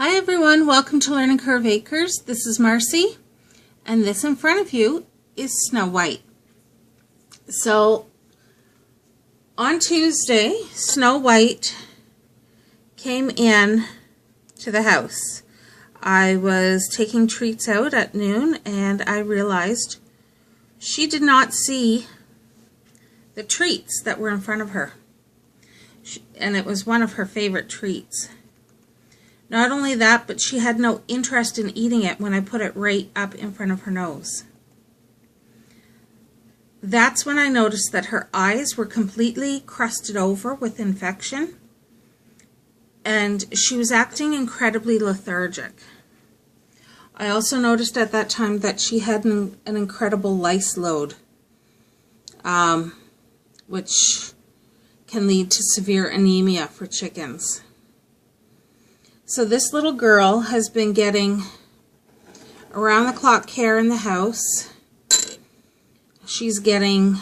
Hi everyone, welcome to Learning Curve Acres. This is Marcy, and this in front of you is Snow White. So, on Tuesday, Snow White came in to the house. I was taking treats out at noon, and I realized she did not see the treats that were in front of her. And it was one of her favorite treats. Not only that, but she had no interest in eating it when I put it right up in front of her nose. That's when I noticed that her eyes were completely crusted over with infection, and she was acting incredibly lethargic. I also noticed at that time that she had an incredible lice load, which can lead to severe anemia for chickens. So this little girl has been getting around-the-clock care in the house. She's getting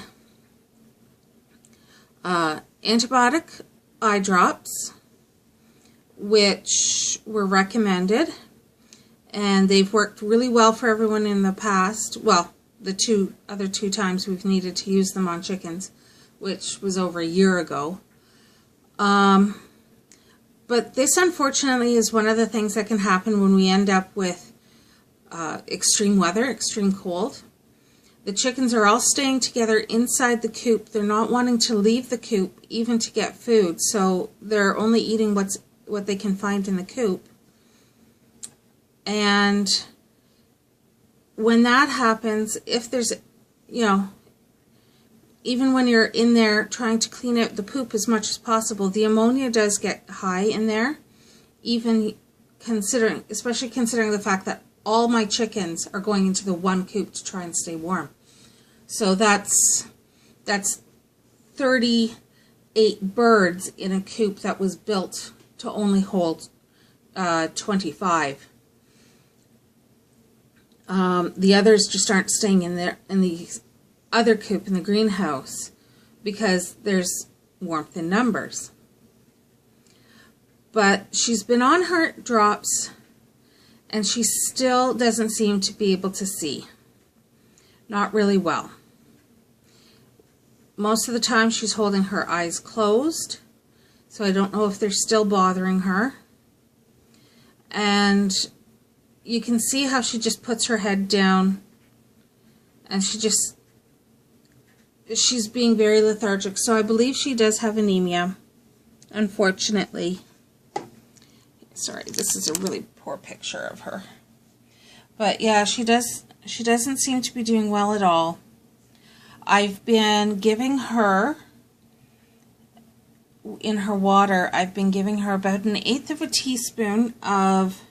antibiotic eye drops, which were recommended, and they've worked really well for everyone in the past. Well, the other two times we've needed to use them on chickens, which was over a year ago. But this, unfortunately, is one of the things that can happen when we end up with extreme weather, extreme cold. The chickens are all staying together inside the coop. They're not wanting to leave the coop even to get food, so they're only eating what they can find in the coop. And when that happens, if there's, even when you're in there trying to clean out the poop as much as possible, the ammonia does get high in there, especially considering the fact that all my chickens are going into the one coop to try and stay warm. So that's 38 birds in a coop that was built to only hold 25. The others just aren't staying in there in the other coop in the greenhouse because there's warmth in numbers. But she's been on her drops and she still doesn't seem to be able to see. Not really well. Most of the time she's holding her eyes closed, so I don't know if they're still bothering her. And you can see how she just puts her head down and she's being very lethargic. So I believe she does have anemia, unfortunately. Sorry, this is a really poor picture of her. But yeah, she doesn't seem to be doing well at all. I've been giving her, in her water, I've been giving her about 1/8 of a teaspoon of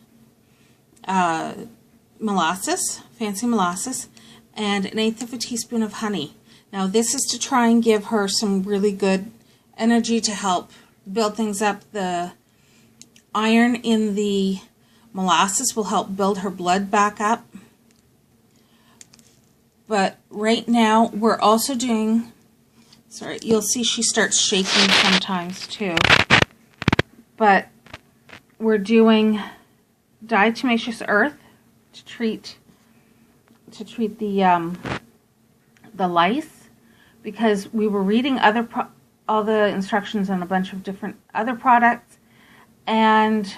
molasses, fancy molasses, and 1/8 of a teaspoon of honey. Now this is to try and give her some really good energy to help build things up. The iron in the molasses will help build her blood back up. But right now we're also doing, sorry, you'll see she starts shaking sometimes too. But we're doing diatomaceous earth to treat the lice, because we were reading all the instructions on a bunch of different other products, and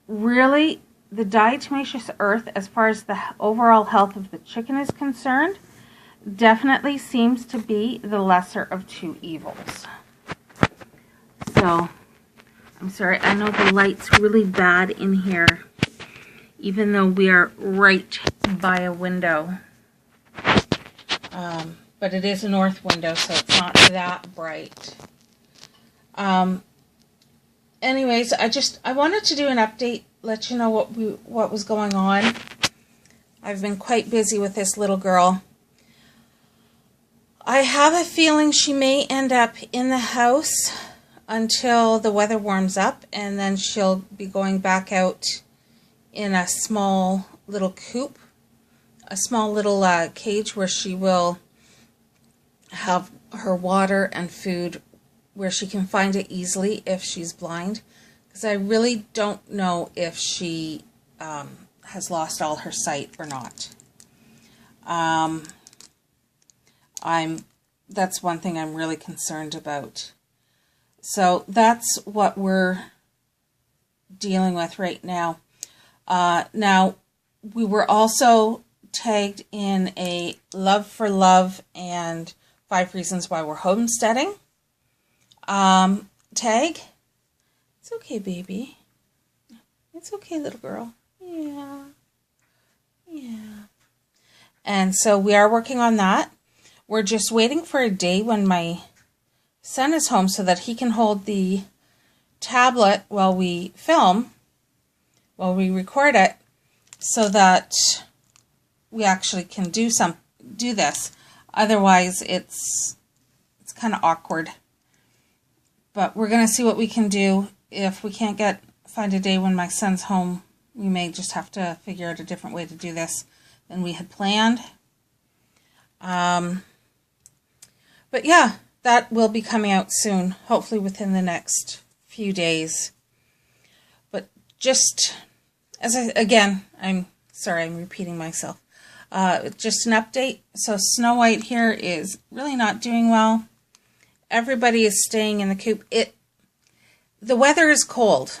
really the diatomaceous earth, as far as the overall health of the chicken is concerned, definitely seems to be the lesser of two evils. So, I'm sorry, I know the light's really bad in here, even though we are right by a window. But it is a north window, so it's not that bright. Anyways, I wanted to do an update, let you know what was going on. I've been quite busy with this little girl. I have a feeling she may end up in the house until the weather warms up, and then she'll be going back out in a small little coop, a small little cage where she will have her water and food where she can find it easily if she's blind, because I really don't know if she has lost all her sight or not. That's one thing I'm really concerned about. So that's what we're dealing with right now. Now, we were also tagged in a Love for Love and 5 Reasons Why We're Homesteading tag. It's okay, baby. It's okay, little girl. Yeah. Yeah. And so we are working on that. We're just waiting for a day when my son is home so that he can hold the tablet while we film, while we record it, so that we actually can do this. Otherwise, it's kind of awkward. But we're going to see what we can do. If we can't find a day when my son's home, we may just have to figure out a different way to do this than we had planned. But yeah, that will be coming out soon, hopefully within the next few days. But just, I'm sorry, I'm repeating myself. Just an update. So Snow White here is really not doing well. Everybody is staying in the coop. The weather is cold.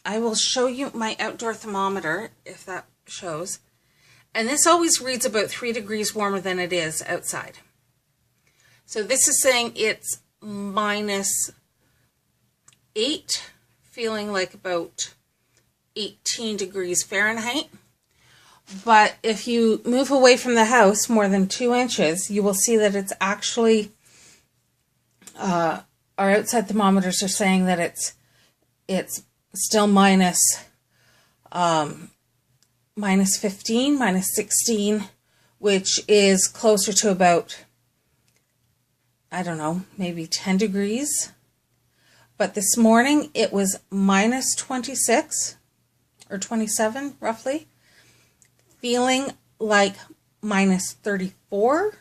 I will show you my outdoor thermometer, if that shows. And this always reads about 3 degrees warmer than it is outside. So this is saying it's -8, feeling like about 18 degrees Fahrenheit. But if you move away from the house more than 2 inches, you will see that it's actually, our outside thermometers are saying that it's still -15, -16, which is closer to about, I don't know, maybe 10 degrees. But this morning it was -26 or 27 roughly, feeling like -34.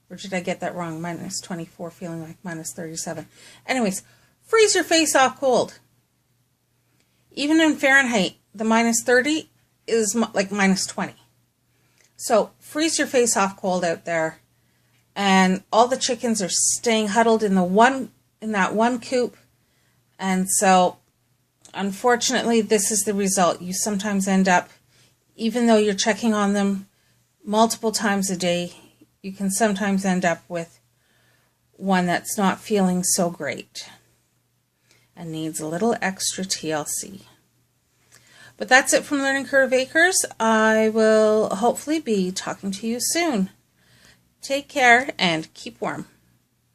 Or did I get that wrong? -24, feeling like -37. Anyways, freeze your face off cold. Even in Fahrenheit, the -30 is like -20. So freeze your face off cold out there. And all the chickens are staying huddled in that one coop. And so, unfortunately, this is the result. You sometimes end up, even though you're checking on them multiple times a day, you can sometimes end up with one that's not feeling so great and needs a little extra TLC. But that's it from Learning Curve Acres. I will hopefully be talking to you soon. Take care and keep warm.